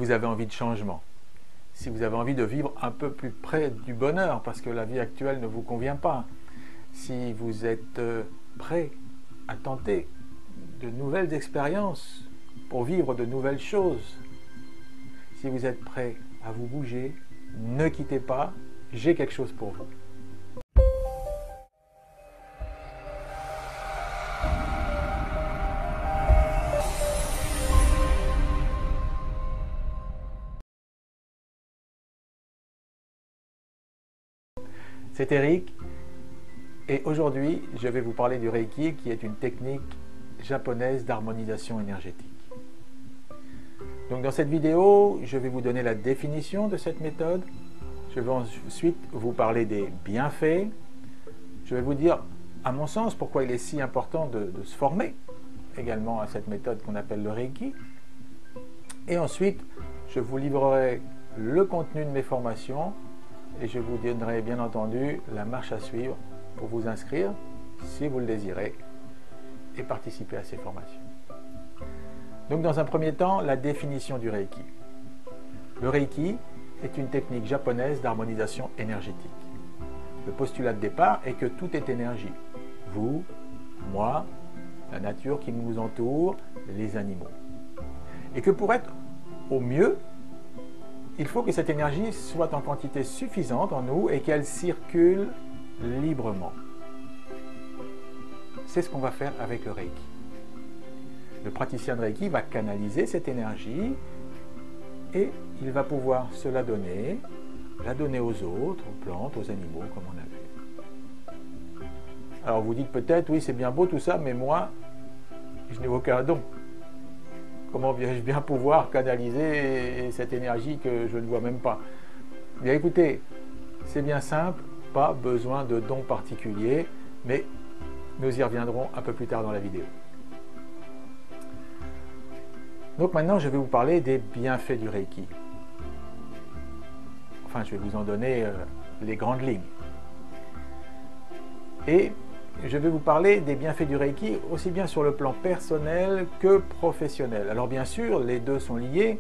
vous avez envie de changement, si vous avez envie de vivre un peu plus près du bonheur parce que la vie actuelle ne vous convient pas, si vous êtes prêt à tenter de nouvelles expériences pour vivre de nouvelles choses, si vous êtes prêt à vous bouger, ne quittez pas, j'ai quelque chose pour vous. C'est Eric et aujourd'hui je vais vous parler du Reiki qui est une technique japonaise d'harmonisation énergétique. Donc dans cette vidéo, je vais vous donner la définition de cette méthode. Je vais ensuite vous parler des bienfaits. Je vais vous dire, à mon sens, pourquoi il est si important de se former également à cette méthode qu'on appelle le Reiki. Et ensuite, je vous livrerai le contenu de mes formations et je vous donnerai bien entendu la marche à suivre pour vous inscrire, si vous le désirez, et participer à ces formations. Donc dans un premier temps, la définition du Reiki. Le Reiki est une technique japonaise d'harmonisation énergétique. Le postulat de départ est que tout est énergie. Vous, moi, la nature qui nous entoure, les animaux. Et que pour être au mieux, il faut que cette énergie soit en quantité suffisante en nous et qu'elle circule librement. C'est ce qu'on va faire avec le Reiki. Le praticien de Reiki va canaliser cette énergie et il va pouvoir se la donner aux autres, aux plantes, aux animaux, comme on a vu. Alors vous dites peut-être, oui c'est bien beau tout ça, mais moi, je n'ai aucun don. Comment vais-je bien pouvoir canaliser cette énergie que je ne vois même pas? Bien écoutez, c'est bien simple, pas besoin de dons particuliers, mais nous y reviendrons un peu plus tard dans la vidéo. Donc maintenant, je vais vous parler des bienfaits du Reiki. Enfin, je vais vous en donner les grandes lignes. Et je vais vous parler des bienfaits du Reiki aussi bien sur le plan personnel que professionnel. Alors bien sûr, les deux sont liés,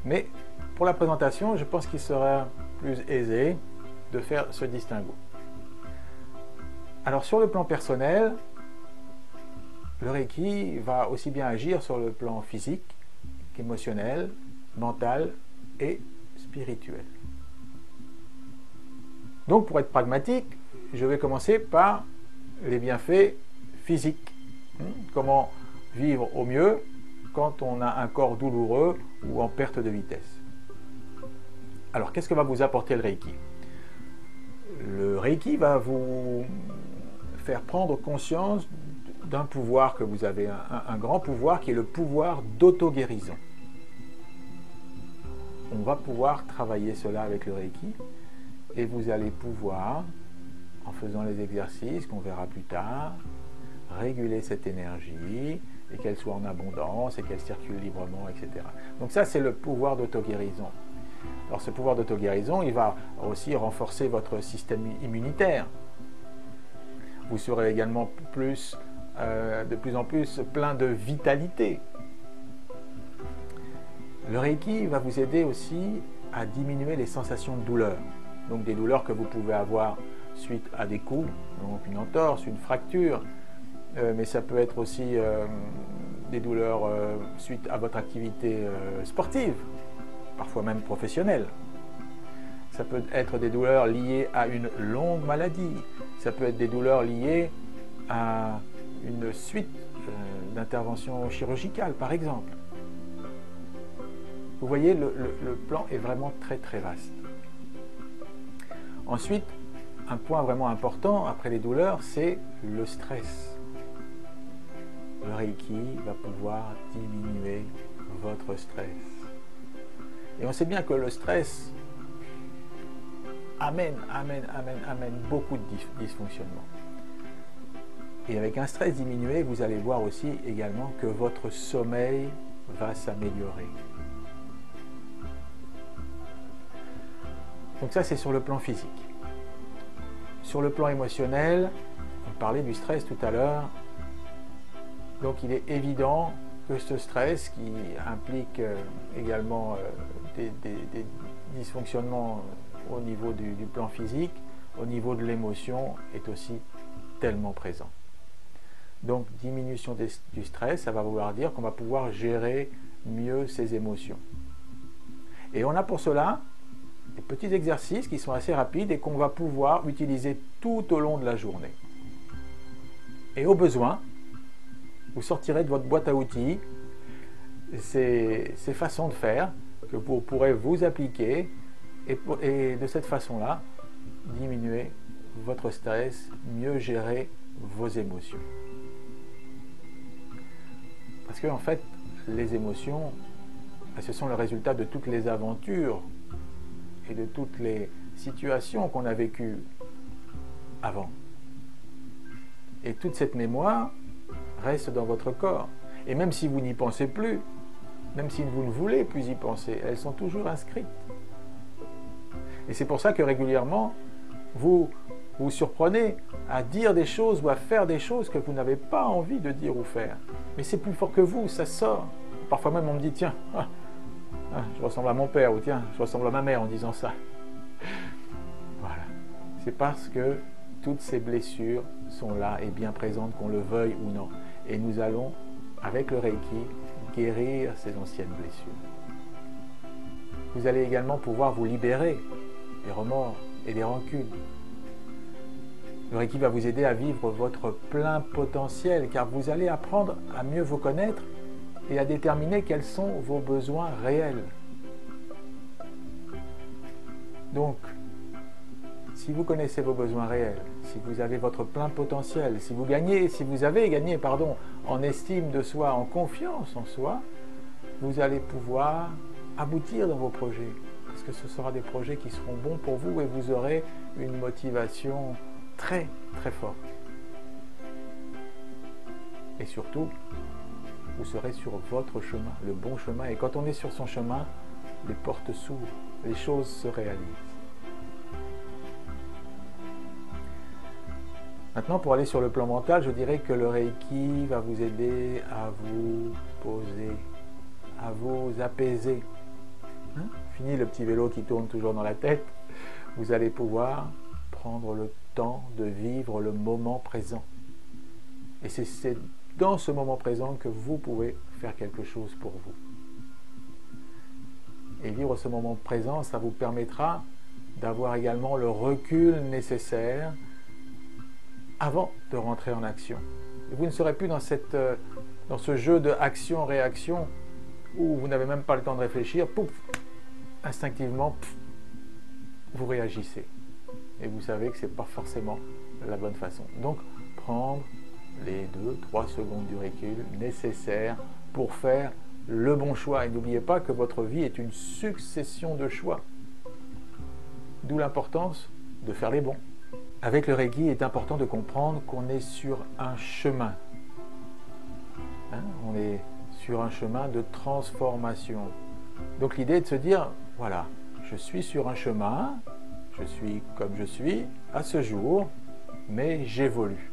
mais pour la présentation, je pense qu'il sera plus aisé de faire ce distinguo. Alors sur le plan personnel, le Reiki va aussi bien agir sur le plan physique qu'émotionnel, mental et spirituel. Donc pour être pragmatique, je vais commencer par les bienfaits physiques. Comment vivre au mieux quand on a un corps douloureux ou en perte de vitesse. Alors qu'est-ce que va vous apporter le Reiki? Le Reiki va vous faire prendre conscience d'un pouvoir que vous avez, un grand pouvoir qui est le pouvoir d'auto-guérison. On va pouvoir travailler cela avec le Reiki et vous allez pouvoir, en faisant les exercices qu'on verra plus tard, réguler cette énergie et qu'elle soit en abondance et qu'elle circule librement, etc. Donc ça, c'est le pouvoir d'auto-guérison. Alors ce pouvoir d'auto-guérison, il va aussi renforcer votre système immunitaire. Vous serez également de plus en plus plein de vitalité. Le Reiki va vous aider aussi à diminuer les sensations de douleur. Donc des douleurs que vous pouvez avoir suite à des coups, donc une entorse, une fracture, mais ça peut être aussi des douleurs suite à votre activité sportive, parfois même professionnelle. Ça peut être des douleurs liées à une longue maladie, ça peut être des douleurs liées à une suite d'intervention chirurgicale, par exemple. Vous voyez, le plan est vraiment très très vaste. Ensuite, un point vraiment important après les douleurs, c'est le stress. Le Reiki va pouvoir diminuer votre stress. Et on sait bien que le stress amène beaucoup de dysfonctionnements. Et avec un stress diminué, vous allez voir aussi également que votre sommeil va s'améliorer. Donc ça, c'est sur le plan physique. Sur le plan émotionnel, on parlait du stress tout à l'heure, donc il est évident que ce stress qui implique également des dysfonctionnements au niveau du plan physique, au niveau de l'émotion, est aussi tellement présent. Donc diminution du stress, ça va vouloir dire qu'on va pouvoir gérer mieux ses émotions. Et on a pour cela des petits exercices qui sont assez rapides et qu'on va pouvoir utiliser tout au long de la journée. Et au besoin, vous sortirez de votre boîte à outils ces façons de faire que vous pourrez vous appliquer et de cette façon-là, diminuer votre stress, mieux gérer vos émotions. Parce que en fait, les émotions, ce sont le résultat de toutes les aventures et de toutes les situations qu'on a vécues avant. Et toute cette mémoire reste dans votre corps. Et même si vous n'y pensez plus, même si vous ne voulez plus y penser, elles sont toujours inscrites. Et c'est pour ça que régulièrement, vous vous surprenez à dire des choses ou à faire des choses que vous n'avez pas envie de dire ou faire. Mais c'est plus fort que vous, ça sort. Parfois même on me dit, tiens, je ressemble à mon père, ou tiens, je ressemble à ma mère en disant ça. Voilà. C'est parce que toutes ces blessures sont là et bien présentes, qu'on le veuille ou non. Et nous allons, avec le Reiki, guérir ces anciennes blessures. Vous allez également pouvoir vous libérer des remords et des rancunes. Le Reiki va vous aider à vivre votre plein potentiel, car vous allez apprendre à mieux vous connaître et à déterminer quels sont vos besoins réels. Donc, si vous connaissez vos besoins réels, si vous avez votre plein potentiel, si vous avez gagné en estime de soi, en confiance en soi, vous allez pouvoir aboutir dans vos projets. Parce que ce sera des projets qui seront bons pour vous et vous aurez une motivation très très forte. Et surtout, vous serez sur votre chemin, le bon chemin. Et quand on est sur son chemin, les portes s'ouvrent, les choses se réalisent. Maintenant, pour aller sur le plan mental, je dirais que le Reiki va vous aider à vous poser, à vous apaiser. Fini le petit vélo qui tourne toujours dans la tête. Vous allez pouvoir prendre le temps de vivre le moment présent. Et c'est dans ce moment présent que vous pouvez faire quelque chose pour vous. Et vivre ce moment présent, ça vous permettra d'avoir également le recul nécessaire avant de rentrer en action. Et vous ne serez plus dans ce jeu de action-réaction où vous n'avez même pas le temps de réfléchir, pouf, instinctivement, vous réagissez. Et vous savez que ce n'est pas forcément la bonne façon. Donc, prendre les 2-3 secondes du recul nécessaires pour faire le bon choix. Et n'oubliez pas que votre vie est une succession de choix. D'où l'importance de faire les bons. Avec le Reiki, il est important de comprendre qu'on est sur un chemin. On est sur un chemin de transformation. Donc l'idée est de se dire, voilà, je suis sur un chemin, je suis comme je suis à ce jour, mais j'évolue.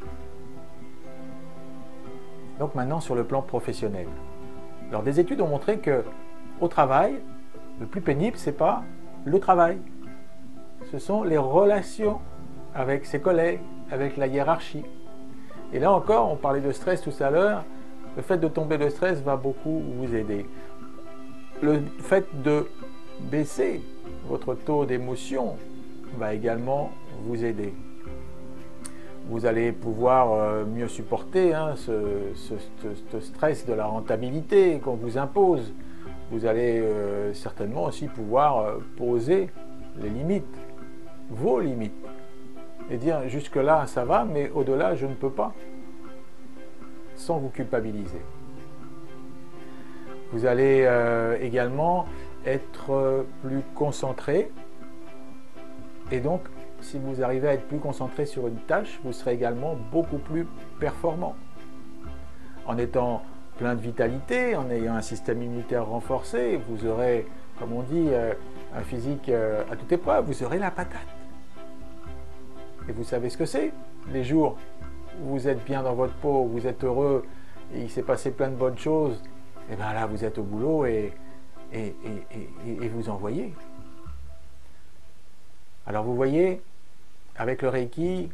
Donc maintenant sur le plan professionnel. Alors des études ont montré que au travail, le plus pénible, ce n'est pas le travail. Ce sont les relations avec ses collègues, avec la hiérarchie. Et là encore, on parlait de stress tout à l'heure, le fait de tomber de stress va beaucoup vous aider. Le fait de baisser votre taux d'émotion va également vous aider. Vous allez pouvoir mieux supporter ce stress de la rentabilité qu'on vous impose. Vous allez certainement aussi pouvoir poser les limites, vos limites. Et dire jusque-là ça va, mais au-delà je ne peux pas, sans vous culpabiliser. Vous allez également être plus concentré, et donc si vous arrivez à être plus concentré sur une tâche, vous serez également beaucoup plus performant. En étant plein de vitalité, en ayant un système immunitaire renforcé, vous aurez, comme on dit, un physique à toute épreuve, vous aurez la patate. Et vous savez ce que c'est, les jours où vous êtes bien dans votre peau, où vous êtes heureux, et il s'est passé plein de bonnes choses, et bien là vous êtes au boulot et vous envoyez. Alors vous voyez, avec le Reiki,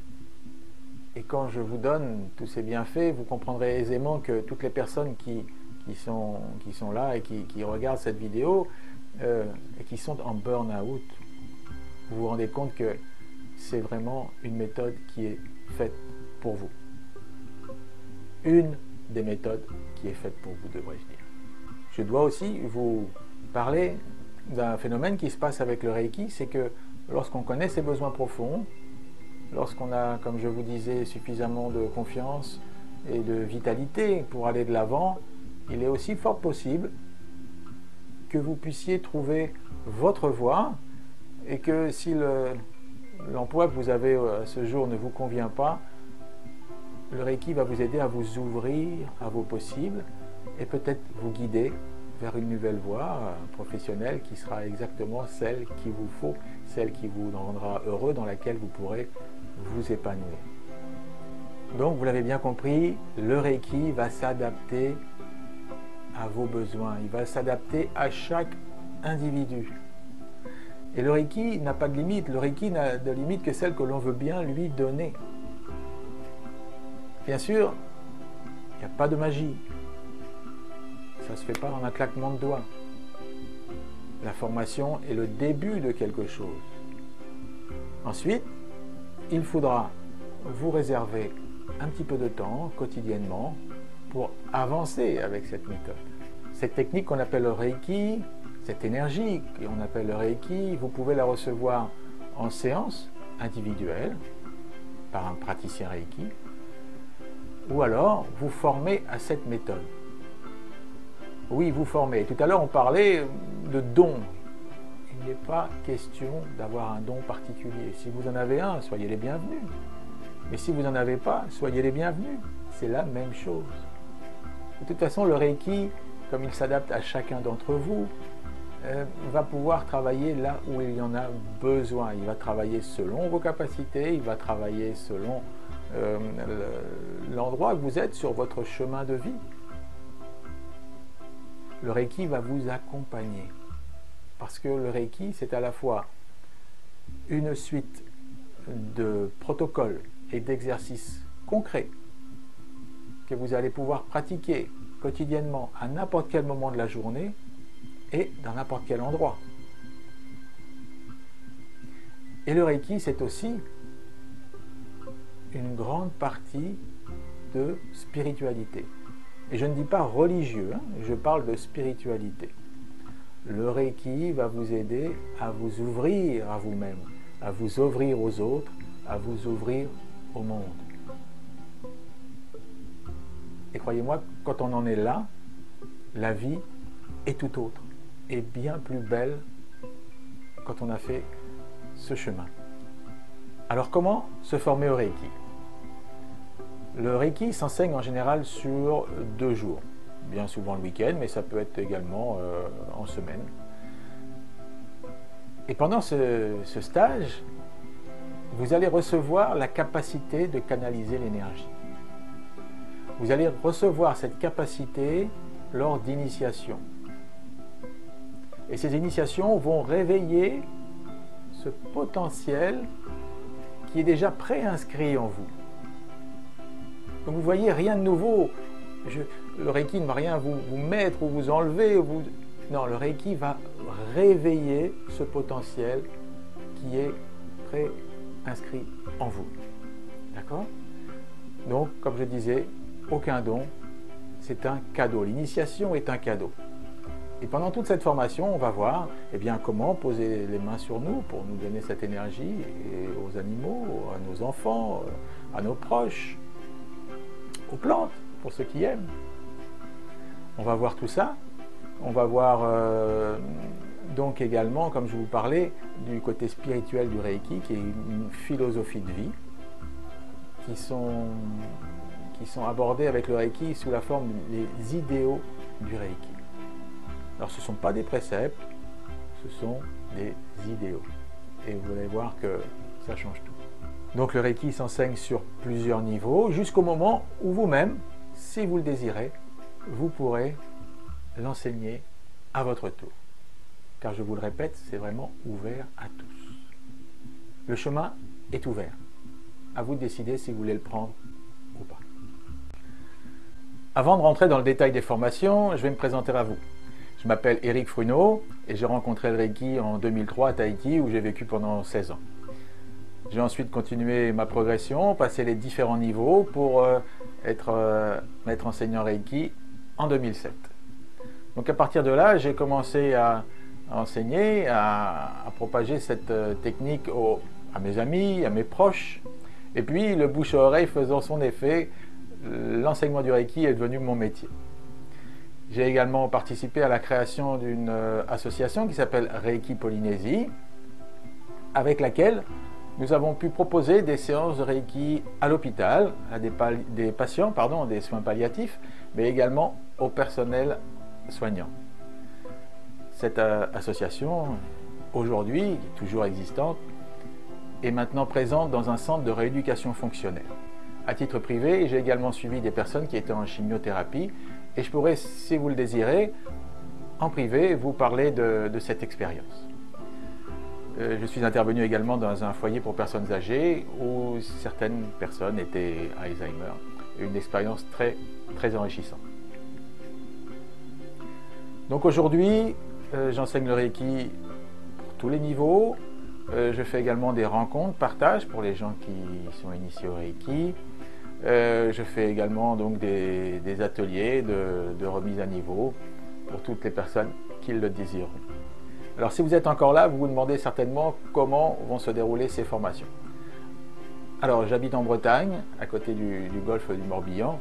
et quand je vous donne tous ces bienfaits, vous comprendrez aisément que toutes les personnes qui sont là et qui regardent cette vidéo et qui sont en burn-out, vous vous rendez compte que c'est vraiment une méthode qui est faite pour vous. Une des méthodes qui est faite pour vous, devrais-je dire. Je dois aussi vous parler d'un phénomène qui se passe avec le Reiki, c'est que lorsqu'on connaît ses besoins profonds, lorsqu'on a, comme je vous disais, suffisamment de confiance et de vitalité pour aller de l'avant, il est aussi fort possible que vous puissiez trouver votre voie et que si l'emploi que vous avez à ce jour ne vous convient pas, le Reiki va vous aider à vous ouvrir à vos possibles et peut-être vous guider vers une nouvelle voie professionnelle qui sera exactement celle qu'il vous faut, celle qui vous rendra heureux, dans laquelle vous pourrez vous épanouir. Donc vous l'avez bien compris, le Reiki va s'adapter à vos besoins, il va s'adapter à chaque individu. Et le Reiki n'a pas de limite, le Reiki n'a de limite que celle que l'on veut bien lui donner. Bien sûr, il n'y a pas de magie. Ça ne se fait pas en un claquement de doigts. La formation est le début de quelque chose. Ensuite, il faudra vous réserver un petit peu de temps quotidiennement pour avancer avec cette méthode. Cette technique qu'on appelle le Reiki, cette énergie qu'on appelle le Reiki, vous pouvez la recevoir en séance individuelle par un praticien Reiki, ou alors vous formez à cette méthode. Oui, vous formez. Tout à l'heure, on parlait de dons. Il n'est pas question d'avoir un don particulier. Si vous en avez un, soyez les bienvenus. Mais si vous n'en avez pas, soyez les bienvenus. C'est la même chose. De toute façon, le Reiki, comme il s'adapte à chacun d'entre vous, va pouvoir travailler là où il y en a besoin. Il va travailler selon vos capacités, il va travailler selon l'endroit où vous êtes sur votre chemin de vie. Le Reiki va vous accompagner. Parce que le Reiki, c'est à la fois une suite de protocoles et d'exercices concrets que vous allez pouvoir pratiquer quotidiennement à n'importe quel moment de la journée et dans n'importe quel endroit. Et le Reiki, c'est aussi une grande partie de spiritualité. Et je ne dis pas religieux, je parle de spiritualité. Le Reiki va vous aider à vous ouvrir à vous-même, à vous ouvrir aux autres, à vous ouvrir au monde. Et croyez-moi, quand on en est là, la vie est tout autre, et bien plus belle quand on a fait ce chemin. Alors comment se former au Reiki ? Le Reiki s'enseigne en général sur 2 jours, bien souvent le week-end, mais ça peut être également en semaine. Et pendant ce stage, vous allez recevoir la capacité de canaliser l'énergie. Vous allez recevoir cette capacité lors d'initiations. Et ces initiations vont réveiller ce potentiel qui est déjà préinscrit en vous. Donc vous voyez, rien de nouveau. Le Reiki ne va rien vous mettre ou vous enlever. Non, le Reiki va réveiller ce potentiel qui est préinscrit en vous. D'accord ? Donc, comme je disais, aucun don, c'est un cadeau. L'initiation est un cadeau. Et pendant toute cette formation, on va voir comment poser les mains sur nous pour nous donner cette énergie, et aux animaux, à nos enfants, à nos proches, aux plantes, pour ceux qui aiment. On va voir tout ça. On va voir donc également, comme je vous parlais, du côté spirituel du Reiki, qui est une philosophie de vie, qui sont abordées avec le Reiki sous la forme des idéaux du Reiki. Alors ce ne sont pas des préceptes, ce sont des idéaux. Et vous allez voir que ça change tout. Donc le Reiki s'enseigne sur plusieurs niveaux, jusqu'au moment où vous-même, si vous le désirez, vous pourrez l'enseigner à votre tour. Car je vous le répète, c'est vraiment ouvert à tous. Le chemin est ouvert. À vous de décider si vous voulez le prendre ou pas. Avant de rentrer dans le détail des formations, je vais me présenter à vous. Je m'appelle Éric Fruneau et j'ai rencontré le Reiki en 2003 à Tahiti où j'ai vécu pendant 16 ans. J'ai ensuite continué ma progression, passé les différents niveaux pour être maître enseignant Reiki en 2007. Donc à partir de là, j'ai commencé à enseigner, à propager cette technique à mes amis, à mes proches. Et puis le bouche à oreille faisant son effet, l'enseignement du Reiki est devenu mon métier. J'ai également participé à la création d'une association qui s'appelle Reiki Polynésie, avec laquelle nous avons pu proposer des séances de Reiki à l'hôpital, à des patients, des soins palliatifs, mais également au personnel soignant. Cette association, aujourd'hui, toujours existante, est maintenant présente dans un centre de rééducation fonctionnelle. À titre privé, j'ai également suivi des personnes qui étaient en chimiothérapie et je pourrais, si vous le désirez, en privé, vous parler de cette expérience. Je suis intervenu également dans un foyer pour personnes âgées où certaines personnes étaient Alzheimer. Une expérience très enrichissante. Donc aujourd'hui, j'enseigne le Reiki pour tous les niveaux. Je fais également des rencontres, partages pour les gens qui sont initiés au Reiki. Je fais également donc des ateliers de remise à niveau pour toutes les personnes qui le désireront. Alors si vous êtes encore là, vous vous demandez certainement comment vont se dérouler ces formations. Alors j'habite en Bretagne, à côté du golfe du Morbihan.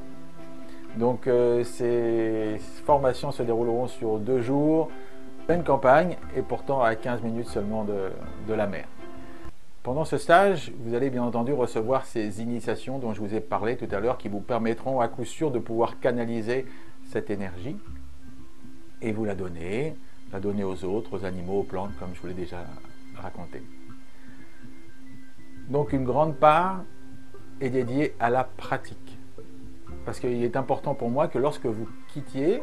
Donc ces formations se dérouleront sur 2 jours, pleine campagne et pourtant à 15 minutes seulement de la mer. Pendant ce stage, vous allez bien entendu recevoir ces initiations dont je vous ai parlé tout à l'heure qui vous permettront à coup sûr de pouvoir canaliser cette énergie et vous la donner aux autres, aux animaux, aux plantes, comme je vous l'ai déjà raconté. Donc une grande part est dédiée à la pratique. Parce qu'il est important pour moi que lorsque vous quittiez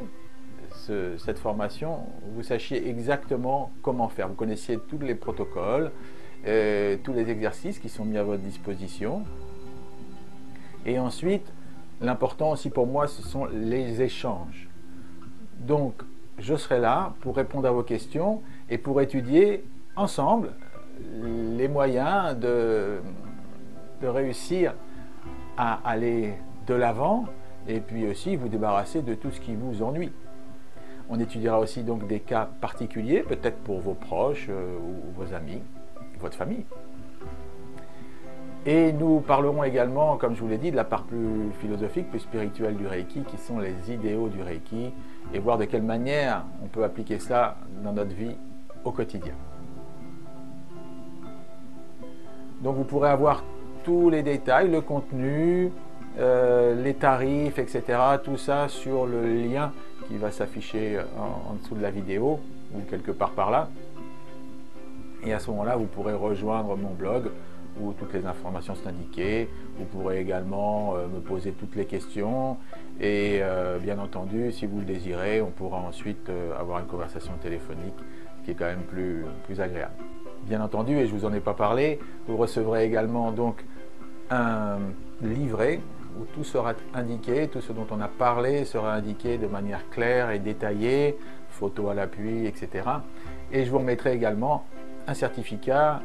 cette formation, vous sachiez exactement comment faire. Vous connaissiez tous les protocoles, tous les exercices qui sont mis à votre disposition. Et ensuite, l'important aussi pour moi, ce sont les échanges. Donc, je serai là pour répondre à vos questions et pour étudier ensemble les moyens de réussir à aller de l'avant et puis aussi vous débarrasser de tout ce qui vous ennuie. On étudiera aussi donc des cas particuliers, peut-être pour vos proches ou vos amis, votre famille. Et nous parlerons également, comme je vous l'ai dit, de la part plus philosophique, plus spirituelle du Reiki, qui sont les idéaux du Reiki, et voir de quelle manière on peut appliquer ça dans notre vie au quotidien. Donc vous pourrez avoir tous les détails, le contenu, les tarifs, etc. Tout ça sur le lien qui va s'afficher en dessous de la vidéo, ou quelque part par là. Et à ce moment-là, vous pourrez rejoindre mon blog, où toutes les informations sont indiquées. Vous pourrez également me poser toutes les questions et bien entendu, si vous le désirez, on pourra ensuite avoir une conversation téléphonique qui est quand même plus agréable. Bien entendu, et je ne vous en ai pas parlé, vous recevrez également donc un livret où tout sera indiqué, tout ce dont on a parlé sera indiqué de manière claire et détaillée, photos à l'appui, etc. Et je vous remettrai également un certificat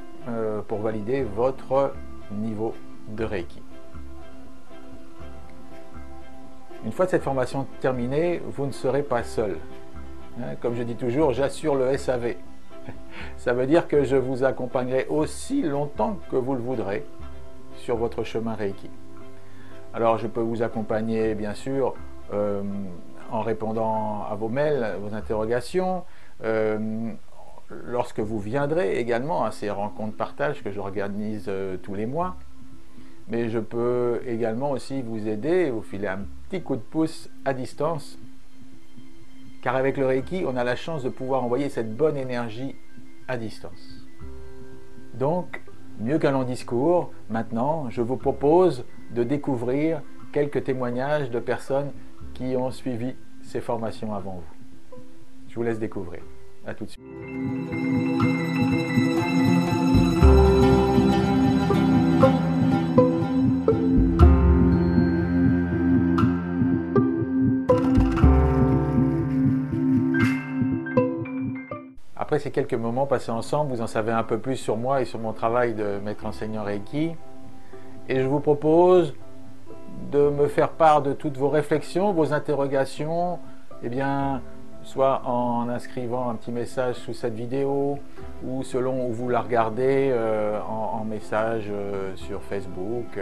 pour valider votre niveau de Reiki. Une fois cette formation terminée, vous ne serez pas seul. Comme je dis toujours, j'assure le SAV. Ça veut dire que je vous accompagnerai aussi longtemps que vous le voudrez sur votre chemin Reiki. Alors je peux vous accompagner bien sûr en répondant à vos mails, vos interrogations, lorsque vous viendrez également à ces rencontres partage que j'organise tous les mois. Mais je peux également aussi vous aider, vous filer un petit coup de pouce à distance. Car avec le Reiki, on a la chance de pouvoir envoyer cette bonne énergie à distance. Donc, mieux qu'un long discours, maintenant, je vous propose de découvrir quelques témoignages de personnes qui ont suivi ces formations avant vous. Je vous laisse découvrir. À tout de suite. Après ces quelques moments passés ensemble, vous en savez un peu plus sur moi et sur mon travail de maître enseignant Reiki. Et je vous propose de me faire part de toutes vos réflexions, vos interrogations, soit en inscrivant un petit message sous cette vidéo ou selon où vous la regardez en message sur Facebook.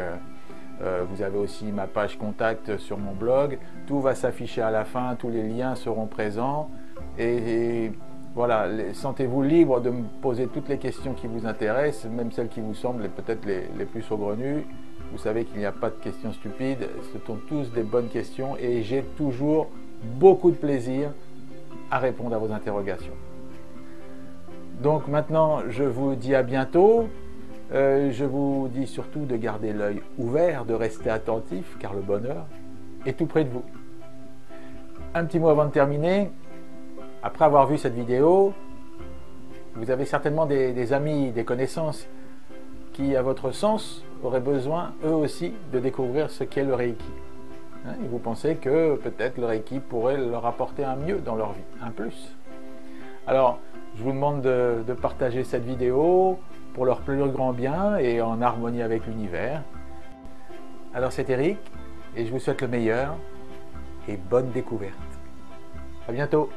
Vous avez aussi ma page contact sur mon blog. Tout va s'afficher à la fin, tous les liens seront présents. Et voilà, sentez-vous libre de me poser toutes les questions qui vous intéressent, même celles qui vous semblent peut-être les plus saugrenues. Vous savez qu'il n'y a pas de questions stupides, ce sont tous des bonnes questions et j'ai toujours beaucoup de plaisir à répondre à vos interrogations. Donc maintenant, je vous dis à bientôt. Je vous dis surtout de garder l'œil ouvert, de rester attentif, car le bonheur est tout près de vous. Un petit mot avant de terminer. Après avoir vu cette vidéo, vous avez certainement des amis, des connaissances qui, à votre sens, auraient besoin, eux aussi, de découvrir ce qu'est le Reiki. Et vous pensez que peut-être le Reiki pourrait leur apporter un mieux dans leur vie, un plus. Alors, je vous demande de partager cette vidéo pour leur plus grand bien et en harmonie avec l'univers. Alors c'est Eric et je vous souhaite le meilleur et bonne découverte. À bientôt.